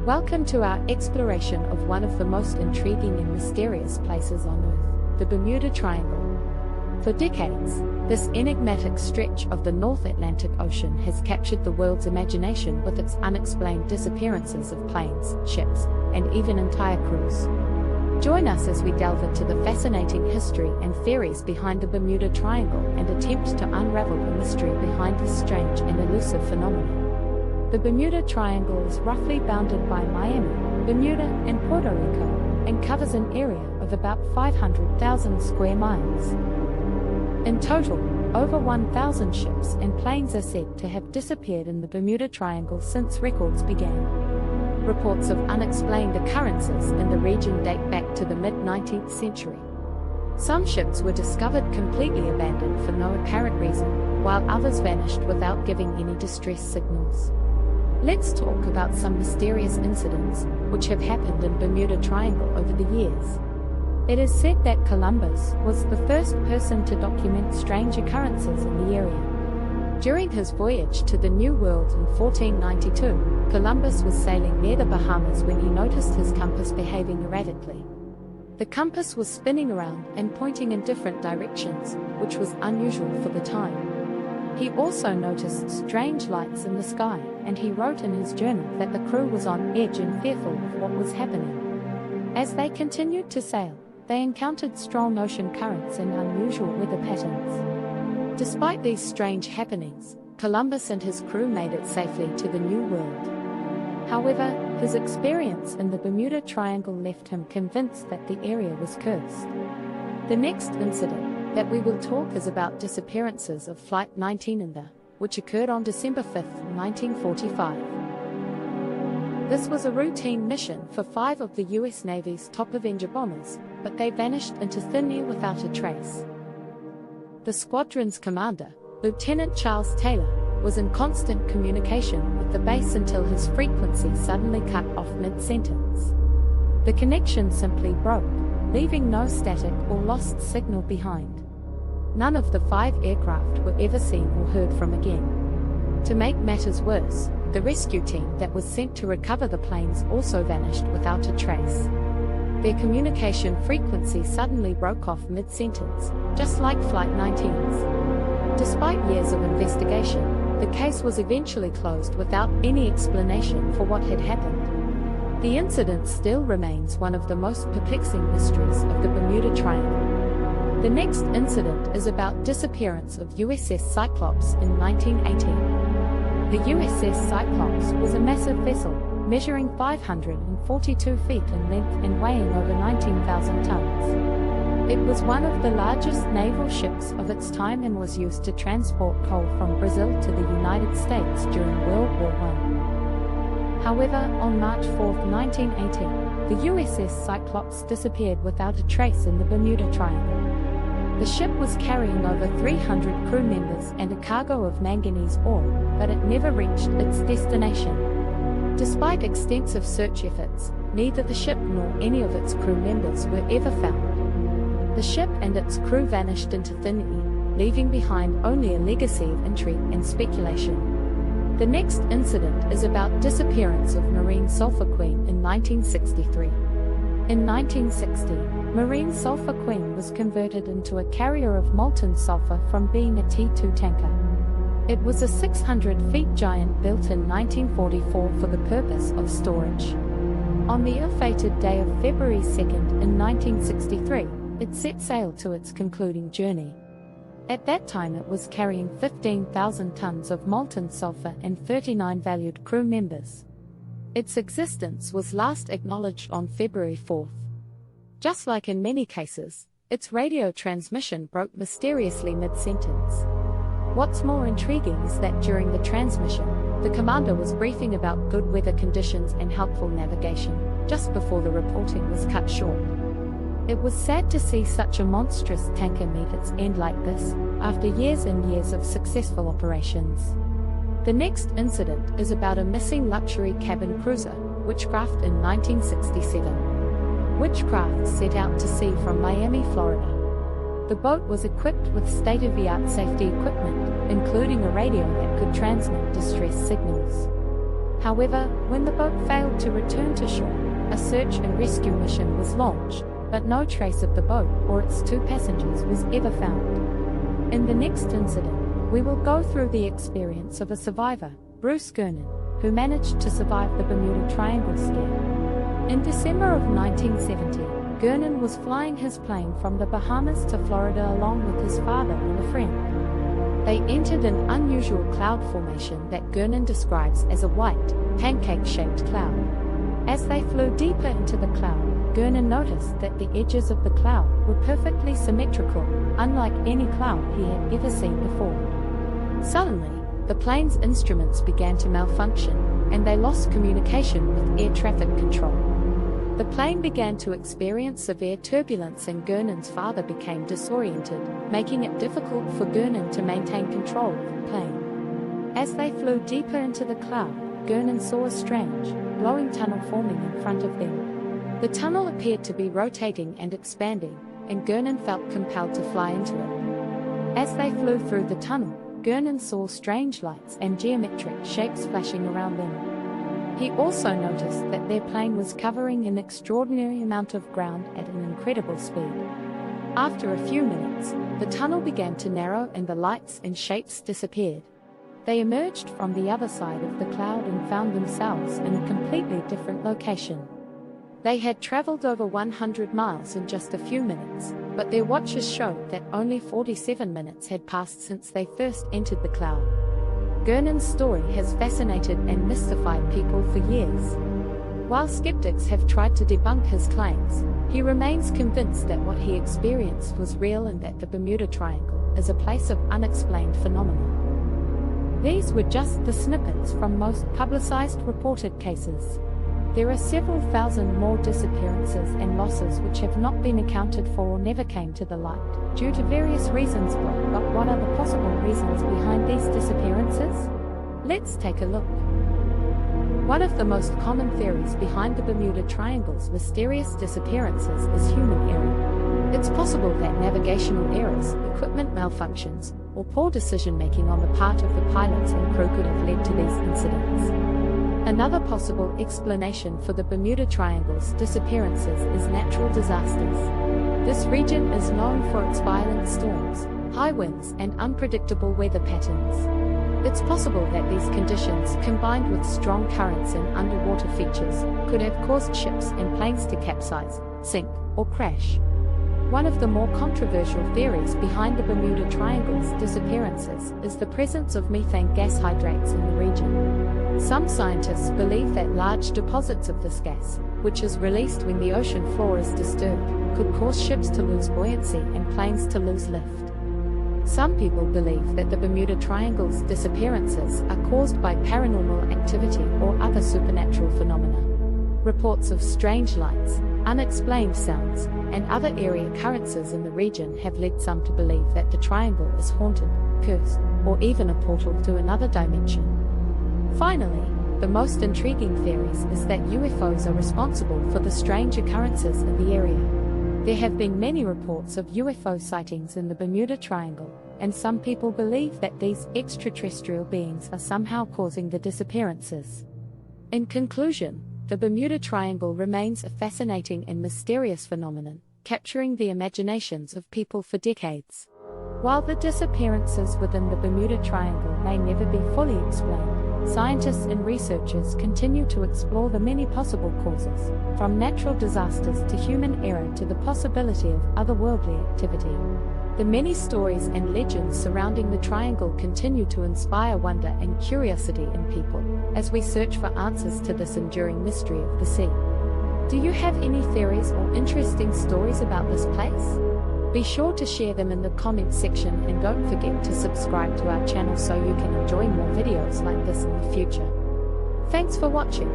Welcome to our exploration of one of the most intriguing and mysterious places on Earth, the Bermuda Triangle. For decades, this enigmatic stretch of the North Atlantic Ocean has captured the world's imagination with its unexplained disappearances of planes, ships, and even entire crews. Join us as we delve into the fascinating history and theories behind the Bermuda Triangle and attempt to unravel the mystery behind this strange and elusive phenomenon. The Bermuda Triangle is roughly bounded by Miami, Bermuda, and Puerto Rico, and covers an area of about 500,000 square miles. In total, over 1,000 ships and planes are said to have disappeared in the Bermuda Triangle since records began. Reports of unexplained occurrences in the region date back to the mid-19th century. Some ships were discovered completely abandoned for no apparent reason, while others vanished without giving any distress signals. Let's talk about some mysterious incidents which have happened in Bermuda Triangle over the years. It is said that Columbus was the first person to document strange occurrences in the area. During his voyage to the New World in 1492, Columbus was sailing near the Bahamas when he noticed his compass behaving erratically. The compass was spinning around and pointing in different directions, which was unusual for the time. He also noticed strange lights in the sky, and he wrote in his journal that the crew was on edge and fearful of what was happening. As they continued to sail, they encountered strong ocean currents and unusual weather patterns. Despite these strange happenings, Columbus and his crew made it safely to the New World. However, his experience in the Bermuda Triangle left him convinced that the area was cursed. The next incident that we will talk is about disappearances of Flight 19 in the, which occurred on December 5, 1945. This was a routine mission for 5 of the US Navy's top Avenger bombers, but they vanished into thin air without a trace. The squadron's commander, Lieutenant Charles Taylor, was in constant communication with the base until his frequency suddenly cut off mid-sentence. The connection simply broke, leaving no static or lost signal behind. None of the 5 aircraft were ever seen or heard from again. To make matters worse, the rescue team that was sent to recover the planes also vanished without a trace. Their communication frequency suddenly broke off mid-sentence, just like Flight 19's. Despite years of investigation, the case was eventually closed without any explanation for what had happened. The incident still remains one of the most perplexing mysteries of the Bermuda Triangle. The next incident is about disappearance of USS Cyclops in 1918. The USS Cyclops was a massive vessel, measuring 542 feet in length and weighing over 19,000 tons. It was one of the largest naval ships of its time and was used to transport coal from Brazil to the United States during World War I. However, on March 4, 1918, the USS Cyclops disappeared without a trace in the Bermuda Triangle. The ship was carrying over 300 crew members and a cargo of manganese ore, but it never reached its destination. Despite extensive search efforts, neither the ship nor any of its crew members were ever found. The ship and its crew vanished into thin air, leaving behind only a legacy of intrigue and speculation. The next incident is about disappearance of Marine Sulphur Queen in 1963. In 1960, Marine Sulphur Queen was converted into a carrier of molten sulfur from being a T2 tanker. It was a 600 feet giant built in 1944 for the purpose of storage. On the ill-fated day of February 2nd in 1963, it set sail to its concluding journey. At that time it was carrying 15,000 tons of molten sulfur and 39 valued crew members. Its existence was last acknowledged on February 4th. Just like in many cases, its radio transmission broke mysteriously mid-sentence. What's more intriguing is that during the transmission, the commander was briefing about good weather conditions and helpful navigation, just before the reporting was cut short. It was sad to see such a monstrous tanker meet its end like this, after years and years of successful operations. The next incident is about a missing luxury cabin cruiser, Witchcraft in 1967. Witchcraft set out to sea from Miami, Florida. The boat was equipped with state-of-the-art safety equipment, including a radio that could transmit distress signals. However, when the boat failed to return to shore, a search and rescue mission was launched, but no trace of the boat or its 2 passengers was ever found. In the next incident, we will go through the experience of a survivor, Bruce Gernon, who managed to survive the Bermuda Triangle scare. In December of 1970, Gernon was flying his plane from the Bahamas to Florida along with his father and a friend. They entered an unusual cloud formation that Gernon describes as a white, pancake-shaped cloud. As they flew deeper into the cloud, Gernon noticed that the edges of the cloud were perfectly symmetrical, unlike any cloud he had ever seen before. Suddenly, the plane's instruments began to malfunction, and they lost communication with air traffic control. The plane began to experience severe turbulence and Gernon's father became disoriented, making it difficult for Gernon to maintain control of the plane. As they flew deeper into the cloud, Gernon saw a strange, glowing tunnel forming in front of them. The tunnel appeared to be rotating and expanding, and Gernon felt compelled to fly into it. As they flew through the tunnel, Gernon saw strange lights and geometric shapes flashing around them. He also noticed that their plane was covering an extraordinary amount of ground at an incredible speed. After a few minutes, the tunnel began to narrow and the lights and shapes disappeared. They emerged from the other side of the cloud and found themselves in a completely different location. They had traveled over 100 miles in just a few minutes, but their watches showed that only 47 minutes had passed since they first entered the cloud. Gernon's story has fascinated and mystified people for years. While skeptics have tried to debunk his claims, he remains convinced that what he experienced was real and that the Bermuda Triangle is a place of unexplained phenomena. These were just the snippets from most publicized reported cases. There are several thousand more disappearances and losses which have not been accounted for or never came to the light, due to various reasons, but what are the possible reasons behind these disappearances? Let's take a look. One of the most common theories behind the Bermuda Triangle's mysterious disappearances is human error. It's possible that navigational errors, equipment malfunctions, or poor decision-making on the part of the pilots and crew could have led to these incidents. Another possible explanation for the Bermuda Triangle's disappearances is natural disasters. This region is known for its violent storms, high winds, and unpredictable weather patterns. It's possible that these conditions, combined with strong currents and underwater features, could have caused ships and planes to capsize, sink, or crash. One of the more controversial theories behind the Bermuda Triangle's disappearances is the presence of methane gas hydrates in the region. Some scientists believe that large deposits of this gas, which is released when the ocean floor is disturbed, could cause ships to lose buoyancy and planes to lose lift. Some people believe that the Bermuda Triangle's disappearances are caused by paranormal activity or other supernatural phenomena. Reports of strange lights, unexplained sounds, and other eerie occurrences in the region have led some to believe that the triangle is haunted, cursed, or even a portal to another dimension. Finally, the most intriguing theories is that UFOs are responsible for the strange occurrences in the area. There have been many reports of UFO sightings in the Bermuda Triangle, and some people believe that these extraterrestrial beings are somehow causing the disappearances. In conclusion, the Bermuda Triangle remains a fascinating and mysterious phenomenon, capturing the imaginations of people for decades. While the disappearances within the Bermuda Triangle may never be fully explained, scientists and researchers continue to explore the many possible causes, from natural disasters to human error to the possibility of otherworldly activity. The many stories and legends surrounding the triangle continue to inspire wonder and curiosity in people, as we search for answers to this enduring mystery of the sea. Do you have any theories or interesting stories about this place? Be sure to share them in the comments section and don't forget to subscribe to our channel so you can enjoy more videos like this in the future. Thanks for watching.